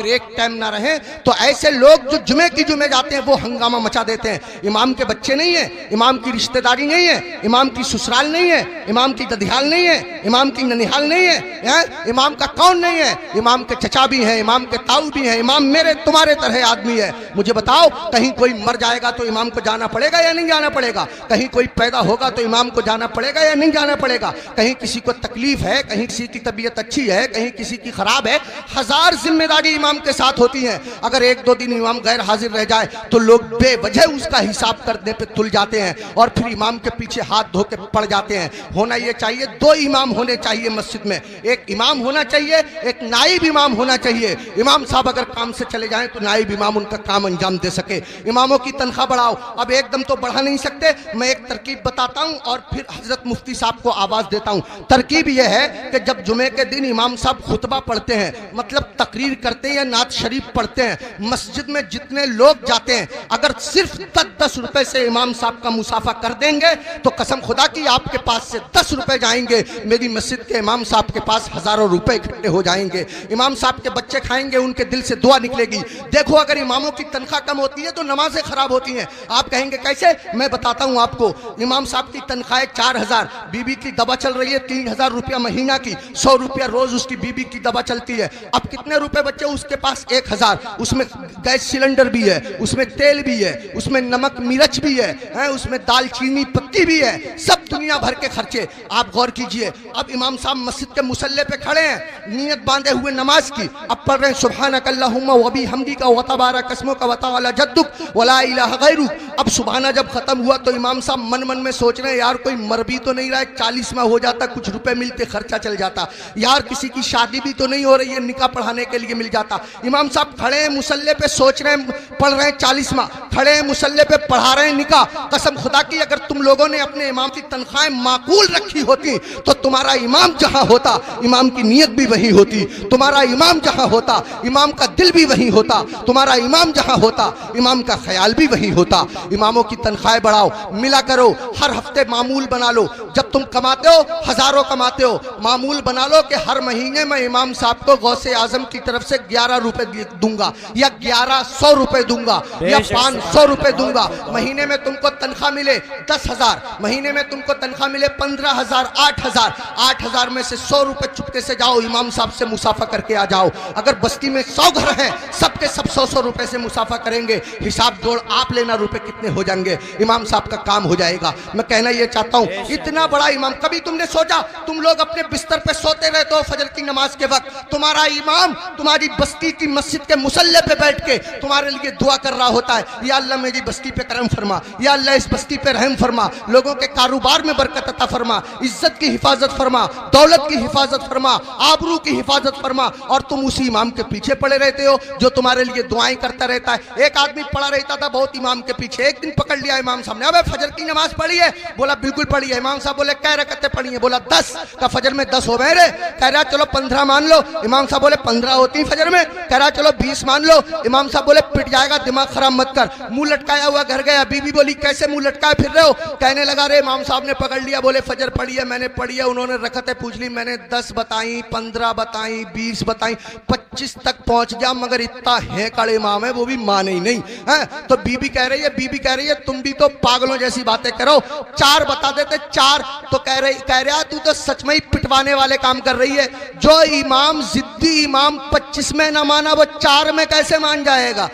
एक टाइम ना रहे तो ऐसे लोग जो जुमे की जुमे जाते हैं वो हंगामा मचा देते हैं। इमाम के बच्चे नहीं है, इमाम की रिश्तेदारी नहीं है, इमाम की ससुराल नहीं है, इमाम की ददियाल नहीं है, इमाम की ननिहाल नहीं है, इमाम का कौन नहीं है, इमाम के चचा भी हैं, इमाम के ताऊ भी हैं, इमाम मेरे तुम्हारे तरह आदमी है। मुझे बताओ, कहीं कोई मर जाएगा तो इमाम को जाना पड़ेगा या नहीं जाना पड़ेगा? कहीं कोई पैदा होगा तो इमाम को जाना पड़ेगा या नहीं जाना पड़ेगा? कहीं किसी को तकलीफ है, कहीं किसी की तबीयत अच्छी है, कहीं किसी की खराब है, हजार जिम्मेदारी इमाम के साथ होती हैं। अगर एक दो दिन इमाम गैर हाजिर रह जाए तो लोग बेवजह उसका हिसाब करने पे तुल जाते हैं और फिर इमाम के पीछे हाथ धो के पड़ जाते हैं। होना ये चाहिए, दो इमाम होने चाहिए मस्जिद में, एक इमाम होना चाहिए, एक नाइब इमाम होना चाहिए। इमाम साहब अगर काम से चले जाएं तो नाइब इमाम उनका काम अंजाम दे सके। इमामों की तनख्वाह बढ़ाओ। अब एकदम तो बढ़ा नहीं सकते, मैं एक तरकीब बताता हूं और फिर हजरत मुफ्ती साहब को आवाज देता हूं। तरकीब यह है कि जब जुमे के दिन इमाम साहब खुतबा पढ़ते हैं, मतलब तकरीर करते हैं या नात शरीफ पढ़ते हैं, मस्जिद में जितने लोग जाते हैं अगर सिर्फ 10-10 रुपए से इमाम साहब का मुसाफा कर देंगे तो कसम खुदा की आपके पास से 10 रुपए जाएंगे, मेरी मस्जिद के इमाम साहब के पास हजारों रुपए इकट्ठे हो जाएंगे। इमाम साहब के बच्चे खाएंगे, उनके दिल से दुआ निकलेगी। देखो, अगर इमामों की तनख्वाह कम होती है तो नमाजें खराब होती हैं। आप कहेंगे कैसे? मैं बताता हूं आपको। इमाम साहब की तनख्वाह 4000, बीबी की दवा चल रही है 3000 रुपया महीना की, 100 रुपया रोज उसकी बीबी की दवा चलती है। अब कितने रुपए बच्चे उसके पास? 1000। उसमें गैस सिलेंडर भी है, उसमें तेल भी है, उसमें नमक मिर्च भी है, उसमें दालचीनी पत्ती भी है, सब दुनिया भर के खर्चे। आप गौर कीजिए, अब इमाम साहब मस्जिद के मुसल्ले पे खड़े हैं, नियत बांधे हुए नमाज की, अब पढ़ रहे हैं सुब्हानक अल्लाहुम्मा व बिहम्दिका व तबारक अस्मुका व तआला जद्दुक व ला इलाहा गैरुक। अब सुबहाना जब खत्म हुआ तो इमाम साहब मन मन में सोच रहे हैं, यार कोई मर भी तो नहीं रहा है, 40वां हो जाता, कुछ रुपए मिलते, खर्चा चल जाता, यार किसी की शादी भी तो नहीं हो रही है, निकाह पढ़ाने के लिए मिल जाता। इमाम साहब खड़े हैं मुसल्ले पे, सोच रहे हैं, पढ़ रहे हैं 40वां, खड़े हैं मुसल्ले पे, पढ़ा रहे हैं निकाह। कसम खुदा की अगर तुम लोगों ने अपने इमाम की तनख्वाहें माकूल रखी होती तो तुम्हारा इमाम जहां होता इमाम की नीयत भी वही होती, तुम्हारा इमाम जहां होता इमाम का दिल भी वही होता, तुम्हारा इमाम जहां होता इमाम का ख्याल भी वही होता। इमामों की तनख्वाहें बढ़ाओ, मिला करो, हर हफ्ते मामूल बना लो। जब तुम कमाते हो, हजारों कमाते हो, मामूल बना लो कि हर महीने में इमाम साहब को गौसे आजम की तरफ से 11 रुपए दूंगा या 1100 रुपए दूंगा या 500 रुपए दूंगा। महीने में तुमको तनख्वाह मिले 10,000, महीने में तुमको तनख्वाह मिले 15,000, 8,000, 8,000 में से 100 रुपए चुपके से जाओ इमाम साहब से मुसाफा करके आ जाओ। अगर बस्ती में 100 घर हैं, सबके सब 100-100 रुपए से मुसाफा करेंगे, हिसाब जोड़ आप लेना रुपए कितने हो जाएंगे, इमाम साहब का काम हो जाएगा। मैं कहना ये चाहता हूँ, इतना बड़ा इमाम, कभी तुमने सोचा, तुम लोग अपने बिस्तर पे सोते रहते हो फजर की नमाज के वक्त, तुम्हारा इमाम तुम्हारी बस्ती की मस्जिद के मुसल्ले पे बैठ के तुम्हारे लिए दुआ कर रहा होता है, या अल्लाह मेरी बस्ती पे करम फरमा, या अल्लाह इस बस्ती पे रहम फरमा, लोगों के कारोबार में बरकत अता फरमा, इज्जत की हिफाजत फरमा, दौलत की हिफाजत फरमा, आबरू की हिफाजत फरमा। और तुम उसी इमाम के पीछे पड़े रहते हो जो तुम्हारे लिए दुआएं करता रहता है। एक आदमी पड़ा रहता था बहुत इमाम के पीछे, एक दिन पकड़ लिया इमाम साहब ने, अबे फजर की नमाज पढ़ी है? बोला बिल्कुल पढ़ी है। इमाम साहब बोले कै रकअतें पढ़ी है? बोला 10। का फजर में 10 हो गए रे? कह रहा चलो 15 मान लो। इमाम साहब बोले 15 होती फजर में? कह रहा चलो 20 मान लो। इमाम साहब बोले पिट जाएगा, दिमाग खराब मत कर। मुंह लटकाया हुआ घर गया, बीवी बोली कैसे मुंह लटकाए फिर रहे हो? कहने लगा रे इमाम साहब ने पकड़ लिया, बोले फजर पढ़ी है? मैंने पढ़ी है। उन्होंने रकअतें पूछ ली, मैंने 10 बताई, 15 बताई, 20 बताई, 25 तक पहुंच गया, मगर इतना है कड़े इमाम है वो भी माने ही नहीं है। तो बीबी कह रही है तुम भी तो पागलों जैसी बातें करो, 4 बता देते 4। तो कह रहा तू तो सच में ही पिटवाने वाले काम कर रही है। जो इमाम जिद्दी इमाम 25 में ना माना वो 4 में कैसे मान जाएगा?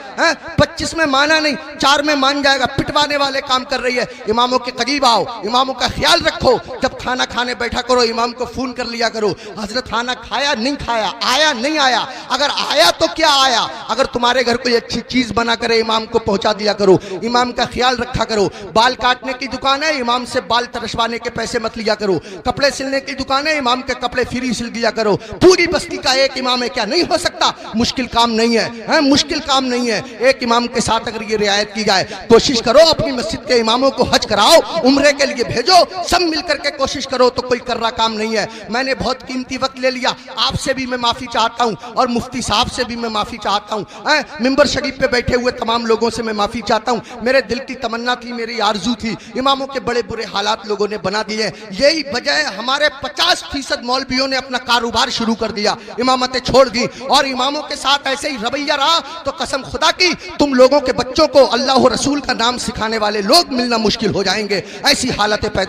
25 में माना नहीं, 4 में मान जाएगा। पिटवाने वाले काम कर रही है। इमामों के करीब आओ, इमामों का ख्याल रखो। जब खाना खाने बैठा करो इमाम को फोन कर लिया करो, हजरत खाना खाया नहीं खाया, आया नहीं आया, अगर आया तो क्या आया। अगर तुम्हारे घर कोई अच्छी चीज बना करे इमाम को पहुंचा दिया करो, इमाम का ख्याल रखा करो। बाल काटने की दुकान है, इमाम से बाल तरसवाने के पैसे मत लिया करो। कपड़े सिलने की दुकान है, इमाम के कपड़े फ्री सिल दिया करो। पूरी बस्ती का एक इमाम है, क्या नहीं हो सकता? मुश्किल काम नहीं है, मुश्किल काम नहीं है। एक इमाम के साथ अगर ये रियायत रियायत की जाए। कोशिश करो अपनी मस्जिद के इमामों को हज कराओ, उम्रे के लिए भेजो, सब मिलकर के कोशिश करो तो कोई कर्रा काम नहीं है। मैंने बहुत कीमती वक्त ले लिया, आपसे भी मैं माफ़ी चाहता हूँ और मुफ्ती साहब से भी मैं माफ़ी चाहता हूँ, मिंबर शरीफ पे बैठे हुए तमाम लोगों से मैं माफ़ी चाहता हूँ। मेरे दिल की तमन्ना थी, मेरी आरजू थी, इमामों के बड़े बुरे हालात लोगों ने बना दिए। यही वजह है हमारे 50% मौलवियों ने अपना कारोबार शुरू कर दिया, इमामतें छोड़ दी और इमामों के साथ ऐसे ही रवैया रहा तो कसम खुदा की तुम लोगों के बच्चों को अल्लाह और रसूल का नाम सिखाने वाले लोग मिलना मुश्किल हो जाएंगे। ऐसी हालतें पैदा